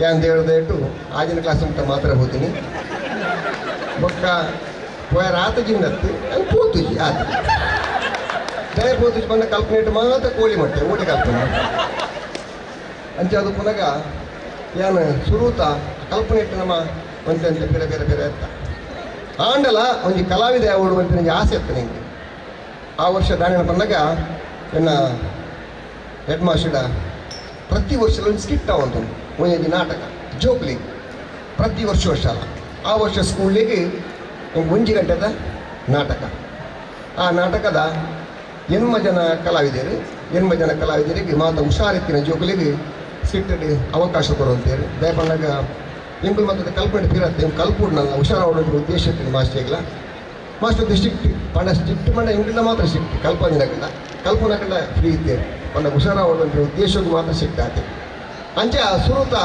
ಏನು ಹೇಳ್ದೆಟ್ಟು ಆಜಿನ ಕ್ಲಾಸ್ ಅಂತ ಮಾತ್ರ ಹೋಗ್ತೀನಿ ಬೊಕ್ಕ ಪೋಯ ರಾತ ಜಿನ್ನತ್ತು ಅಲ್ಲಿ ಪೋತುಜಿ ಆತ ದಯ ಪೋತುಜಿ ಬಂದ ಕಲ್ಪನೆ ಮಾತ್ರ ಕೋಳಿ ಮಟ್ಟೆ ಊಟ ಕಲ್ಪನೆ ಅಂಚೆ ಅದು ಪುನಗ ಏನು ಸುರೂತ ಕಲ್ಪನೆ ಇಟ್ಟು ನಮ್ಮ ಒಂತೆ ಬೇರೆ ಬೇರೆ ಬೇರೆ ಇತ್ತ ಆಂಡಲ ಒಂದು ಕಲಾವಿದ ಓಡುವ ಅಂತ ನನಗೆ ಆಸೆ ಇತ್ತು ನಿಮಗೆ ಆ ವರ್ಷ ದಾಣಿನ ಬಂದಾಗ ನನ್ನ ಹೆಡ್ ಮಾಸ್ಟರ್ ಪ್ರತಿ ವರ್ಷ ಒಂದು ಸ್ಕಿಟ್ ಅವಂತು ಒಂದು ನಾಟಕ ಜೋಕ್ಲಿ ಪ್ರತಿ ವರ್ಷ ಅಲ್ಲ ಆ ವರ್ಷ ಸ್ಕೂಲಿಗೆ ಒಂದು ಗಂಟೆದ ನಾಟಕ ಆ ನಾಟಕದ 8 ಜನ ಕಲಾವಿದರಿಗೆ ಮಾತ್ರ ಹುಷಾರಿತ್ತಿನ ಜೋಕಲಿಗೆ ಸಿಟ್ಟಿಗೆ ಅವಕಾಶ ಕೊಡುವಂತೇಳಿ ದಯಪಂಡಾಗ ಎಂಬುದು ಮತ್ತೆ ಕಲ್ಪನೆ ಬೀರತ್ತೆ ಕಲ್ಪೂಡ್ ನನ್ನ ಹುಷಾರಾಡೋ ಉದ್ದೇಶ ಇರ್ತೀನಿ ಮಾಸ್ಟರ್ ಸ್ಟ್ರಿಕ್ಟ್ ಪಂಡ ಇಂಗ್ಲಿಂದ ಮಾತ್ರ ಸ್ಟ್ರಿಕ್ಟ್ ಕಲ್ಪನಾಗಲ್ಲ ಫ್ರೀ ಇದ್ದೇವೆ ಪಂಡ ಹುಷಾರಾಡುವಂಥ ಉದ್ದೇಶಕ್ಕೆ ಮಾತ್ರ ಸಿಕ್ಕಾತೆ ಅಂಚೆ ಸುರೂತ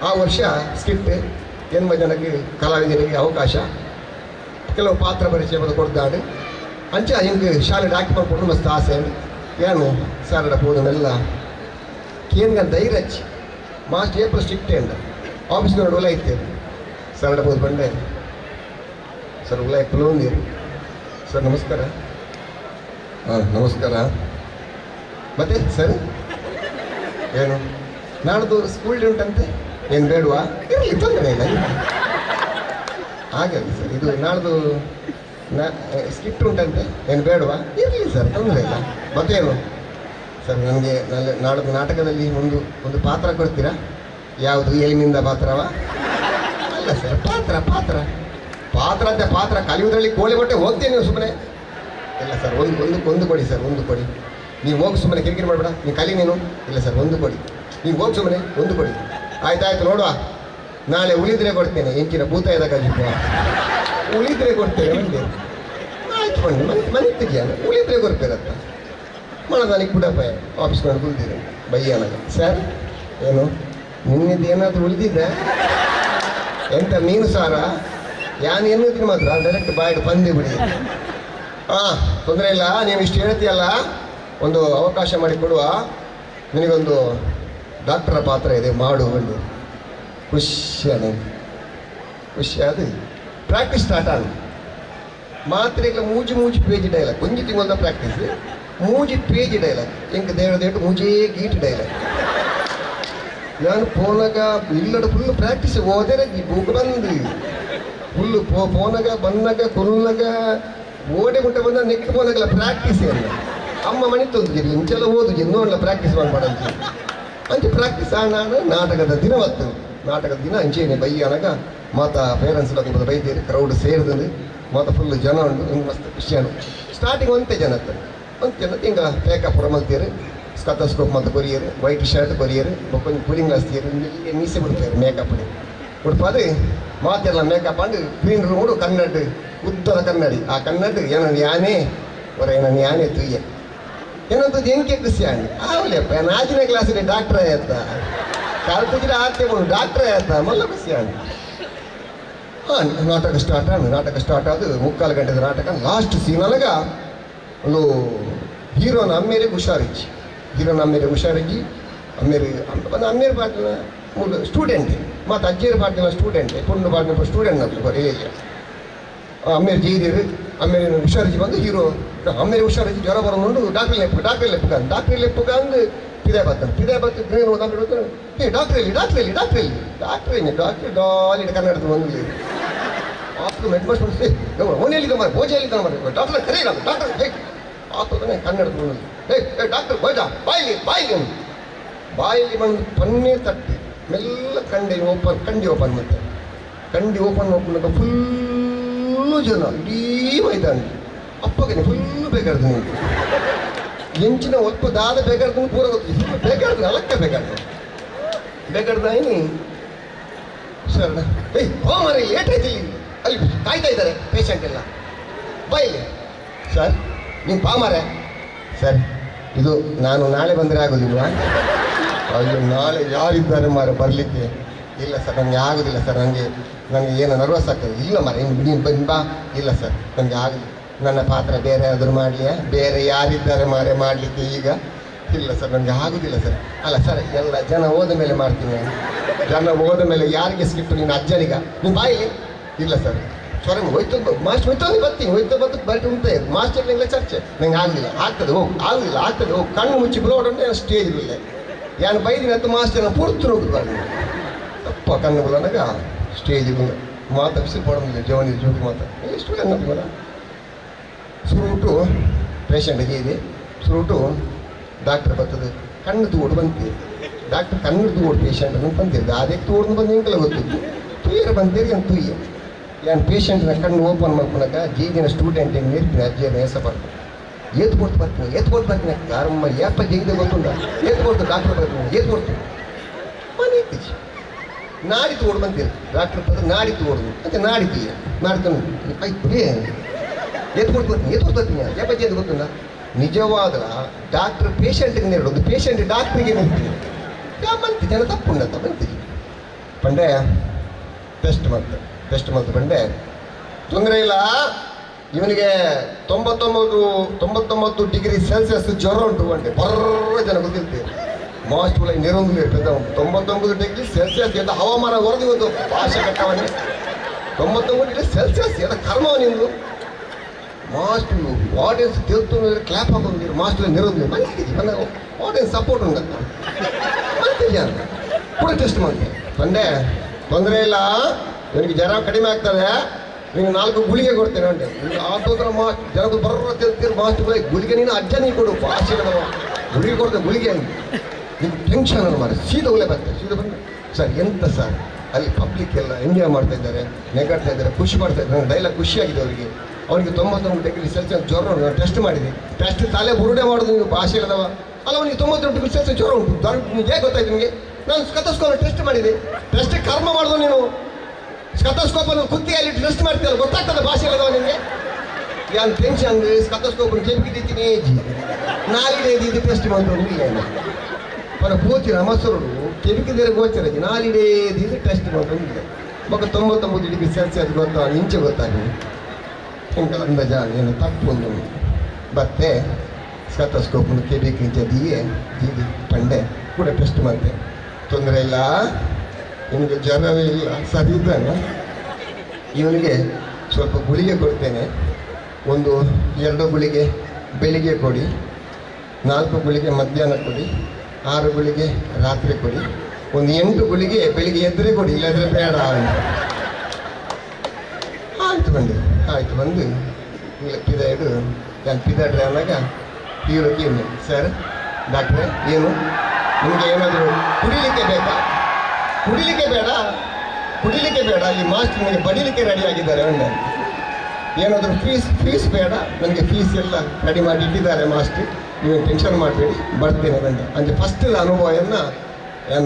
ಆ ವರ್ಷ ಸ್ಕಿಟ್ 8 ಜನಕ್ಕೆ ಕಲಾವಿದರಿಗೆ ಅವಕಾಶ ಕೆಲವು ಪಾತ್ರ ಪರಿಚಯ ಬಂದು ಕೊಡ್ತಾಡು ಅಂಚೆ ಹಿಂಗೆ ಶಾಲೆ ಡಾಕ್ಯುಮೆಂಟ್ ಕೊಟ್ಟು ಮಸ್ತ್ ಆಸೆ ಏನು ಸಾರಡ ಪೋದನೆಲ್ಲ ಕೇಂದ್ರ ಧೈರ್ಯ ಹಚ್ಚಿ ಮಾಸ್ಟರ್ ಏಪ್ರಿಲ್ ಸ್ಟ್ರಿಕ್ಟ್ ಅಂದ ಆಫೀಸ್ನೋಡು ಒಲ ಇತ್ತೇವೆ ಸಾರಡ ಪೋದು ಬಂಡೆ ಸರ್ ಒಲ ಕುಲವಂದಿರು ಸರ್ ನಮಸ್ಕಾರ ಹಾಂ ನಮಸ್ಕಾರ ಮತ್ತೆ ಸರ್ ಏನು ನಾಡ್ದು ಸ್ಕೂಲ್ ಡೇ ಉಂಟಂತೆ ಏನು ಬೇಡವಾ ಇರಲಿ ತೊಂದರೆ ಇಲ್ಲ ಹಾಗಲ್ಲ ಸರ್ ಇದು ನಾಡ್ದು ಸ್ಕಿಟ್ ಉಂಟಂತೆ ಏನು ಬೇಡವಾ ಇರಲಿ ಸರ್ ತೊಂದರೆ ಇಲ್ಲ ಮತ್ತೇನು ಸರ್ ನನಗೆ ನಾಡ್ದು ನಾಟಕದಲ್ಲಿ ಒಂದು ಪಾತ್ರ ಕೊಡ್ತೀರಾ ಯಾವುದು ಏನಿಂದ ಪಾತ್ರವ ಅಲ್ಲ ಸರ್ ಪಾತ್ರ ಅಂತ ಪಾತ್ರ ಕಲಿಯುವುದರಲ್ಲಿ ಕೋಳಿ ಬಟ್ಟೆ ಹೋಗ್ತೇನೆ ನೀವು ಸುಮ್ಮನೆ ಇಲ್ಲ ಸರ್ ಒಂದು ಕೊಡಿ ಸರ್ ಒಂದು ಕೊಡಿ ನೀವು ಹೋಗಿ ಸುಮ್ಮನೆ ಕಿರಿಕಿರಿ ಮಾಡಬೇಡ ನೀವು ಕಲಿ ನೀನು ಇಲ್ಲ ಸರ್ ಒಂದು ಕೊಡಿ ನೀವು ಹೋಗಿ ಸುಮ್ಮನೆ ಒಂದು ಕೊಡಿ ಆಯ್ತಾಯ್ತು ನೋಡುವ ನಾಳೆ ಉಳಿದ್ರೆ ಕೊಡ್ತೇನೆ ಎಂಚಿನ ಭೂತ ಇದ್ದಾಗ ಉಳಿದ್ರೆ ಕೊಡ್ತೇನೆ ಮಂಡೆ ಆಯ್ತು ಬನ್ನಿ ಮನೆ ತೆಗಿಯಾನ ಉಳಿದ್ರೆ ಕೊಡ್ತೀರತ್ತ ಮನದಾನಿಗೆ ಬಿಡಪ್ಪ ಆಫೀಸ್ ಮಾಡಿ ಕುಳಿತೀರಿ ಬಯ್ಯಾನಾಗ ಸರ್ ಏನು ನಿನ್ನಿದ್ದು ಏನಾದರೂ ಉಳಿದಿದ್ದೆ ಎಂತ ಮೀನು ಸಾರ ಯಾನು ಎನ್ನುತ್ತೀನಿ ಮಾತ್ರ ಡೈರೆಕ್ಟ್ ಬಾಯಿಗೆ ಬಂದು ಬಿಡಿ ಹಾಂ ತೊಂದರೆ ಇಲ್ಲ ನೀವು ಇಷ್ಟು ಹೇಳ್ತೀಯಲ್ಲ ಒಂದು ಅವಕಾಶ ಮಾಡಿಕೊಡುವ ನಿನಗೊಂದು ಡಾಕ್ಟರ ಪಾತ್ರ ಇದೆ ಮಾಡು ಬಂದು ಖುಷಿ ಅದು ಪ್ರಾಕ್ಟೀಸ್ ಸ್ಟಾರ್ಟ್ ಆಗ ಮಾತ್ರೆಗಳ ಮೂಜಿ ಪೇಜ್ ಡೈಲಾಗ್ ಕೊಂಚ ತಿಂಗಳ ಪ್ರಾಕ್ಟೀಸ್ ಮೂಜಿ ಪೇಜ್ ಡೈಲಾಗ್ ಎಂಕ ದೇವದೇಟು ಮೂಜೇ ಗೀಟ್ ಡೈಲಾಗ್ ನಾನು ಫೋನಾಗ ಇಲ್ಲಡ ಫುಲ್ ಪ್ರಾಕ್ಟೀಸ್ ಹೋದರೆ ಬುಕ್ ಬಂದು ಫುಲ್ಲು ಫೋನಾಗ ಬಂದಾಗ ಕುಲ್ಲಾಗ ಓಡೆ ಮುಟ್ಟ ಬಂದ ನೆಕ್ಸ್ಟ್ ಫೋನಾಗಲ್ಲ ಪ್ರಾಕ್ಟೀಸ್ ಎಲ್ಲ ಅಮ್ಮ ಮನೆ ತೊಂದಿರಿ ಇಂಚೆಲ್ಲ ಓದುಜಿ ನೋಡಲ್ಲ ಪ್ರಾಕ್ಟೀಸ್ ಮಾಡಂತ ಅಂಚೆ ಪ್ರಾಕ್ಟೀಸ್ ನಾನು ನಾಟಕದ ದಿನ ಅಂಚೇನೆ ಬೈಯನಾಗ ಮಾತಾ ಪೇರೆಂಟ್ಸ್ ಬೈತೀರಿ ಕ್ರೌಡ್ ಸೇರಿದಂದು ಮಾತಾ ಫುಲ್ ಜನ ಉಂಟು ಹಿಂಗೆ ಮಸ್ತ್ ಖುಷಿಯಾನು ಸ್ಟಾರ್ಟಿಂಗ್ ಒಂದೇ ಜನ ಹಿಂಗೆ ಮೇಕಪ್ ಮಲ್ತೀರಿ ಸ್ಕತಸ್ಕೋಪ್ ಮತ್ತು ಕೊರಿಯರು ವೈಟ್ ಶರ್ಟ್ ಕೊರಿಯರು ಕೊಂಚ ಕೂಲಿಂಗ್ ಹಚ್ತೀರಿ ಮೀಸೆ ಬಿಡ್ತಾರೆ ಮೇಕಪ್ಡಿ ಉಡುಪಾದ್ರೆ ಮಾತೆಲ್ಲ ಮೇಕಪ್ ಅಂಡು ಕ್ಲೀನ್ ರೂಮ್ ಕನ್ನಡ ಉತ್ತರ ಕನ್ನಡಿ ಆ ಕನ್ನಡ ಏನನ್ನು ಯಾನೇ ತುಯ್ಯ ಏನಂತ ಎಂಕೆ ಖುಷಿ ಅಂಡು ಆವಲೆಪ್ಪ ನಾಚಿನ ಕ್ಲಾಸಿಗೆ ಡಾಕ್ಟ್ರ್ ಆಯ್ತ ಕಲ್ತಿದ್ರೆ ಆರ್ತೆ ಬಂದು ಡಾಕ್ಟ್ರ್ ಆಯ್ತ ಮಲ್ಲ ಖುಷಿ ಅಂಡು ಹಾಂ ನಾಟಕ ಸ್ಟಾರ್ಟ್ ಆದ 3/4 ಗಂಟೆದ ನಾಟಕ ಲಾಸ್ಟ್ ಸೀನೊಳಗ ಒಂದು ಹೀರೋನ ಅಮ್ಮೇರಿಗೆ ಹುಷಾರಿಜ್ಜಿ ಅಮ್ಮೇರಿ ಪಾಟಿನ ಸ್ಟೂಡೆಂಟ್ ಮತ್ತು ಅಜ್ಜಿಯರ ಪಾಟಿನ ಸ್ಟೂಡೆಂಟ್ ಪುಂಡು ಪಾಟಿನ ಸ್ಟೂಡೆಂಟ್ ನಮಗೆ ಬರೀ ಅಮ್ಮೇರಿ ಜೈದಿರು ಅಮ್ಮೇರಿ ಹುಷಾರಿಜ್ಜಿ ಬಂದು ಹೀರೋ ಅಮ್ಮೇರಿ ಹುಷಾರಿಜ್ಜಿ ಜ್ವರ ಬರೋದು ಡಾಕ್ಟ್ರಿ ಲೆಪ್ಪುಗ ಅಂದು ಪಿದೆ ಬರ್ತಾನೆ ಡಾಕ್ಟ್ರ್ ಡಾಲಿ ಕನ್ನಡದ ಒಂದು ಆಪ್ತು ಮೆಡ್ ಮಾಸ್ಟರ್ ಓನೆಯಲ್ಲಿ ಭೋಜಲ್ಲಿ ಮಾಡಿ ಡಾಕ್ಟರ್ ಕರೀ ಡಾಕ್ಟರ್ ಆಗ್ತದೆ ಕನ್ನಡದ ಒಂದು ಡಾಕ್ಟರ್ ಬೋಜ ಬಾಯಲ್ಲಿ ಬಂದು ಪನ್ನೇ ತಟ್ಟಿ ಮೆಲ್ಲ ಕಂಡಿ ಓಪನ್ ಮತ್ತೆ ಕಂಡಿ ಓಪನ್ ಫುಲ್ಲು ಜನ ಇಡೀ ಮೈದಾನ ಅಪ್ಪಗೆ ಫುಲ್ಲು ಬೇಕಾಡ್ದು ನೀವು ಎಂಚಿನ ಒಪ್ಪದಾದ ಬೇಕಾಡ್ದು ಪೂರ ಗೊತ್ತಿಲ್ಲ ಫುಲ್ ಬೇಕಾಡ್ದು ಅಲಕ್ಕ ಬೇಕಾಡ್ದಾಯಿನಿ ಸರ್ ಮರಿ ಲೇಟ್ ಆಯ್ತು ಅಲ್ಲಿ ಕಾಯ್ತಾ ಇದ್ದಾರೆ ಪೇಷಂಟ್ ಎಲ್ಲ ಬಾಯಿಲಿ ಸರ್ ನೀವು ಮಾರೆ ಸರ್ ಇದು ನಾನು ನಾಳೆ ಬಂದರೆ ಆಗೋದಿಲ್ವಾ ಅಯ್ಯೋ ನಾಳೆ ಯಾರಿದ್ದಾರೆ ಮಾರೆ ಬರಲಿಕ್ಕೆ ಇಲ್ಲ ಸರ್ ನನಗೆ ಆಗೋದಿಲ್ಲ ಸರ್ ನನಗೆ ಏನು ನರ್ವಸ್ ಆಗ್ತದೆ ಇಲ್ಲ ಮಾರೆ ನೀನು ಬಾ ಇಲ್ಲ ಸರ್ ನನಗೆ ಆಗೋದಿಲ್ಲ ನನ್ನ ಪಾತ್ರ ಬೇರೆ ಯಾರಾದರೂ ಮಾಡಲಿಯಾ ಬೇರೆ ಯಾರಿದ್ದಾರೆ ಮಾರೆ ಮಾಡಲಿಕ್ಕೆ ಈಗ ಇಲ್ಲ ಸರ್ ನನಗೆ ಆಗೋದಿಲ್ಲ ಸರ್ ಅಲ್ಲ ಸರ್ ಎಲ್ಲ ಜನ ಹೋದ ಮೇಲೆ ಮಾಡ್ತೀನಿ ಜನ ಹೋದ ಮೇಲೆ ಯಾರಿಗೆ ಸಿಕ್ತು ನಿನ್ನ ಅಜ್ಜನಿಗ ನೀನು ಬಾಯಿಲಿ ಇಲ್ಲ ಸರ್ ಸ್ವರ ಹೋಯ್ತು ಮಾಸ್ಟರ್ ಹೋಯ್ತು ಬರ್ತೀನಿ ಹೋಯ್ತು ಬಂದು ಬರೀ ಉಂಟೆ ಮಾಸ್ಟರ್ನಿಂದ ಚರ್ಚೆ ನಂಗೆ ಆಗಲಿಲ್ಲ ಆಗ್ತದೆ ಹೋಗಿ ಆಗಲಿಲ್ಲ ಆಗ್ತದೆ ಹೋಗಿ ಕಣ್ಣು ಮುಚ್ಚಿ ಬಿಡೋಡಂటే ಸ್ಟೇಜ್ ಇಲ್ಲ ಯಾನು ಬೈದಿನ ಅಂತ ಮಾಸ್ಟರ್ನ ಪೂರ್ತಿ ಹೋಗುದು ತಪ್ಪ ಕಣ್ಣು ಬಿಡೋನಾಗ ಸ್ಟೇಜ್ ಮಾತಾ ಬಿಸಿ ಪಡೋದಿಲ್ಲ ಜವನಿ ಜೋಕು ಮಾತಾ ಎಷ್ಟು ಕಣ್ಣ ಸುರುಟು ಪೇಷಂಟ್ಗೆ ಇದೆ ಸುರುಟು ಡಾಕ್ಟರ್ ಬರ್ತದೆ ಕಣ್ಣು ತೂಡು ಬಂತೀರಿ ಡಾಕ್ಟರ್ ಕಣ್ಣು ತೂಡು ಪೇಷಂಟ್ ಅಂತ ಬಂದಿರ್ದು ಅದಕ್ಕೆ ತೂಡ್ದು ಬಂದು ನಿಂಕಲ ಗೊತ್ತಿದ್ದು ತುಯ್ಯರು ಬಂತೀರಿ ಅಂತ ತುಯ್ಯ ಏನು ಪೇಷಂಟ್ನ ಕಣ್ಣು ಓಪನ್ ಮಾಡ್ಕೊಳಕ ಜೀದಿನ ಸ್ಟೂಡೆಂಟ್ ಹೆಂಗೆ ನೀರ್ತೀನಿ ಅಜ್ಜಿಯ ಹೆಸ ಬರ್ತೀನಿ ಎತ್ಕೊಟ್ಟು ಬರ್ತೀನಿ ಯಾರಮ್ಮ ಯಪ್ಪ ಜೈದೆ ಗೊತ್ತುಂಟ ಎತ್ಕೊಡ್ತು ಡಾಕ್ಟರ್ ಬರ್ತೀನಿ ಎತ್ಕೊಡ್ತೀನಿ ಮನೆ ಇತ್ತೀಚೆ ನಾಡಿದ್ದು ಓಡ್ ಬಂತೀರಿ ಡಾಕ್ಟರ್ ಬಂದ್ರೆ ನಾಡಿದ್ದು ಓಡುದು ಅಂತ ನಾಡಿದ್ದೀಯ ನಾಡ್ತಾನೆ ಆಯ್ತು ಎತ್ಕೊಟ್ಟು ಬರ್ತೀನಿ ಯಪ್ಪ ಜೈದೆ ಗೊತ್ತುಂಟ ನಿಜವಾದ ಡಾಕ್ಟರ್ ಪೇಷಂಟ್ಗೆ ನೀಡೋದು ಪೇಷಂಟ್ ಡಾಕ್ಟ್ರಿಗೆ ನೀಡ್ತೀನಿ ಬಂತಿ ಜನ ತಪ್ಪುಂಡಂತ ಬಂತೀವಿ ಪಂಡೆ ಟೆಸ್ಟ್ ಮತ್ತು ಪಂಡೆ ತೊಂದರೆ ಇಲ್ಲ ಇವನಿಗೆ 99 ಡಿಗ್ರಿ ಸೆಲ್ಸಿಯಸ್ ಜ್ವರ ಉಂಟು ಬಂಡೆ ಬರ್ರ ಜನ ಗೊತ್ತಿರ್ತೀವಿ ಮಾಸ್ಟ್ಗಳ ನಿರೊಂದು ಇರ್ತದೆ 99 ಡಿಗ್ರಿ ಸೆಲ್ಸಿಯಸ್ ಎಂತ ಹವಾಮಾನ ಹೊರದು ಇವತ್ತು ಭಾಷೆ ಕಟ್ಟವನೇ 99 ಡಿಗ್ರಿ ಸೆಲ್ಸಿಯಸ್ ಎಂತ ಕರ್ಮವ ನಿಂದು ಮಾಸ್ಟರ್ ಆಡಿಯನ್ಸ್ ತಿಳ್ತು ಕ್ಲಾಪ್ ಹಾಕೊಂಡು ಮಾಸ್ಟರ್ ನಿರೋದು ಮನಸ್ಸಿಗೆ ಆಡಿಯನ್ಸ್ ಸಪೋರ್ಟ್ ಉಂಟಂತ ಮನಸ್ಸಿಗೆ ಕೂಡ ಟೆಸ್ಟ್ ಮಾಡ್ತೀನಿ ಬಂದೆ ತೊಂದರೆ ಇಲ್ಲ ಇವನಿಗೆ ಜ್ವರ ಕಡಿಮೆ ಆಗ್ತದೆ ನಿನಗೆ 4 ಗುಳಿಗೆ ಕೊಡ್ತೇನೆ ಅಂತೆ ಆತೋದ್ರ ಜನದು ಬರ್ರ ತಿಳ್ತೀರಿ ಮಾಸ್ಟರ್ ಗುಳಿಗೆ ನೀನು ಅಜ್ಜ ನೀ ಕೊಡು ಭಾಷೆ ಗುಳಿಗೆ ಕೊಡ್ತೇವೆ ಗುಳಿಗೆ ನಿಮ್ಗೆ ಟೆನ್ಷನ್ ಅನ್ನು ಮಾಡಿ ಸೀದಾ ಒಳ್ಳೆ ಬರ್ತದೆ ಸೀದಾ ಬಂದು ಸರ್ ಎಂತ ಸರ್ ಅಲ್ಲಿ ಪಬ್ಲಿಕ್ ಎಲ್ಲ ಎಂಜಾಯ್ ಮಾಡ್ತಾ ಇದ್ದಾರೆ ನೆಗಾಡ್ತಾ ಇದ್ದಾರೆ ಖುಷಿ ಮಾಡ್ತಾ ಇದ್ದಾರೆ ಡೈಲಾಗ್ ಖುಷಿಯಾಗಿದೆ ಅವರಿಗೆ 99 ಡಿಗ್ರಿ ಸೆಲ್ಸಿಯಸ್ ಜ್ವರ ಉಂಟು ಟೆಸ್ಟ್ ಮಾಡಿದ್ವಿ ಟೆಸ್ಟ್ ತಲೆ ಬುರುಡೆ ಮಾಡೋದು ನೀವು ಭಾಷೆ ಇಲ್ಲದವ ಅಲ್ಲ ಅವನಿಗೆ 99 ಡಿಗ್ರಿ ಸೆಲ್ಸಿಯಸ್ ಜ್ವರ ಉಂಟು ನಿಮ್ಗೆ ಹೇಗೆ ಗೊತ್ತಾಯ್ತು ನಿಮಗೆ ನಾನು ಸ್ಕತಸ್ಕೋಪ್ ಟೆಸ್ಟ್ ಮಾಡಿದೆ ಟೆಸ್ಟ್ ಕರ್ಮ ಮಾಡೋದು ನೀನು ಸ್ಕತಸ್ಕೋಪನ್ನು ಕುತ್ತಿಗೆಯಲ್ಲಿ ಟೆಸ್ಟ್ ಮಾಡ್ತೀಯಲ್ಲ ಗೊತ್ತಾಗ್ತದೆ ಭಾಷೆ ಇಲ್ಲದವ ನಿಮಗೆ ಏನು ಟೆನ್ಷನ್ ಸ್ಕತಸ್ಕೋಪನ್ನು ಕೆಂಪಿದ್ದೀನಿ ನಾಲಿಡೆ ಇದು ಟೆಸ್ಟ್ ಮಾಡೋದು ನಿಮಗೆ ಪರ ಪೂಚಿ ನಮಸರು ಕೆಂಪಿದರೆ ಗೋಚರ ನಾಲಿಡೆ ಇದು ಟೆಸ್ಟ್ ಮಾಡೋದು ನಿಮಗೆ ಮಗ 99 ಡಿಗ್ರಿ ಸೆಲ್ಸಿಯಸ್ ಗೊತ್ತಾ ಇಂಚೆ ಗೊತ್ತಾಗಿದೆ ಹಿಂಗೆ ಅಂದಾಜ ಏನು ತಪ್ಪು ಒಂದು ಬತ್ತೆ ಸ್ಕತಸ್ಕೋಪನ್ನು ಕೆಬೇಕಿಂಚ ದೀದಿ ಪಂಡೆ ಕೂಡ ಟೆಸ್ಟ್ ಮಾಡಿದೆ ತೊಂದರೆ ಇಲ್ಲ ಇವನಿಗೆ ಜ್ವರವೇ ಇಲ್ಲ ಸರಿ ಇದ್ದಾನೆ ಇವನಿಗೆ ಸ್ವಲ್ಪ ಗುಳಿಗೆ ಕೊಡ್ತೇನೆ ಒಂದು 2 ಗುಳಿಗೆ ಬೆಳಿಗ್ಗೆ ಕೊಡಿ 4 ಗುಳಿಗೆ ಮಧ್ಯಾಹ್ನ ಕೊಡಿ 6 ಗುಳಿಗೆ ರಾತ್ರಿ ಕೊಡಿ ಒಂದು 8 ಗುಳಿಗೆ ಬೆಳಿಗ್ಗೆ ಎದುರೇ ಕೊಡಿ ಇಲ್ಲದ್ರೆ ಬೇಡ ಆಯ್ತು ಬಂದು ಇಲ್ಲ ಪಿದಾಯ್ಡು ನಾನು ಪಿದಾಡ್ರೆ ಅಂದಾಗ ಏನು ಸರ್ ಡಾಕ್ಟ್ರೆ ಏನು ನಿಮಗೆ ಏನಾದರೂ ಕುಡಿಲಿಕ್ಕೆ ಬೇಕಾ ಕುಡಿಲಿಕ್ಕೆ ಬೇಡ ಈ ಮಾಸ್ಟರ್ ನನಗೆ ಬಡಿಲಿಕ್ಕೆ ರೆಡಿ ಆಗಿದ್ದಾರೆ ಅಣ್ಣ ಏನಾದರೂ ಫೀಸ್ ಬೇಡ ನನಗೆ ಫೀಸ್ ಎಲ್ಲ ರೆಡಿ ಮಾಡಿ ಇಟ್ಟಿದ್ದಾರೆ ಮಾಸ್ಟರ್ ನೀವು ಟೆನ್ಷನ್ ಮಾಡಬೇಡಿ ಬರ್ತೇನೆ ಬಂದೆ ಅಂದರೆ ಫಸ್ಟ್ ಅನುಭವವನ್ನು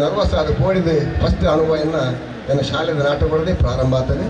ನರ್ವಸ್ ಆದ ಕೋಡಿದ ಫಸ್ಟ್ ಅನುಭವವನ್ನು ನನ್ನ ಶಾಲೆಯ ನಾಟಕ ಪ್ರಾರಂಭ ಆಗ್ತದೆ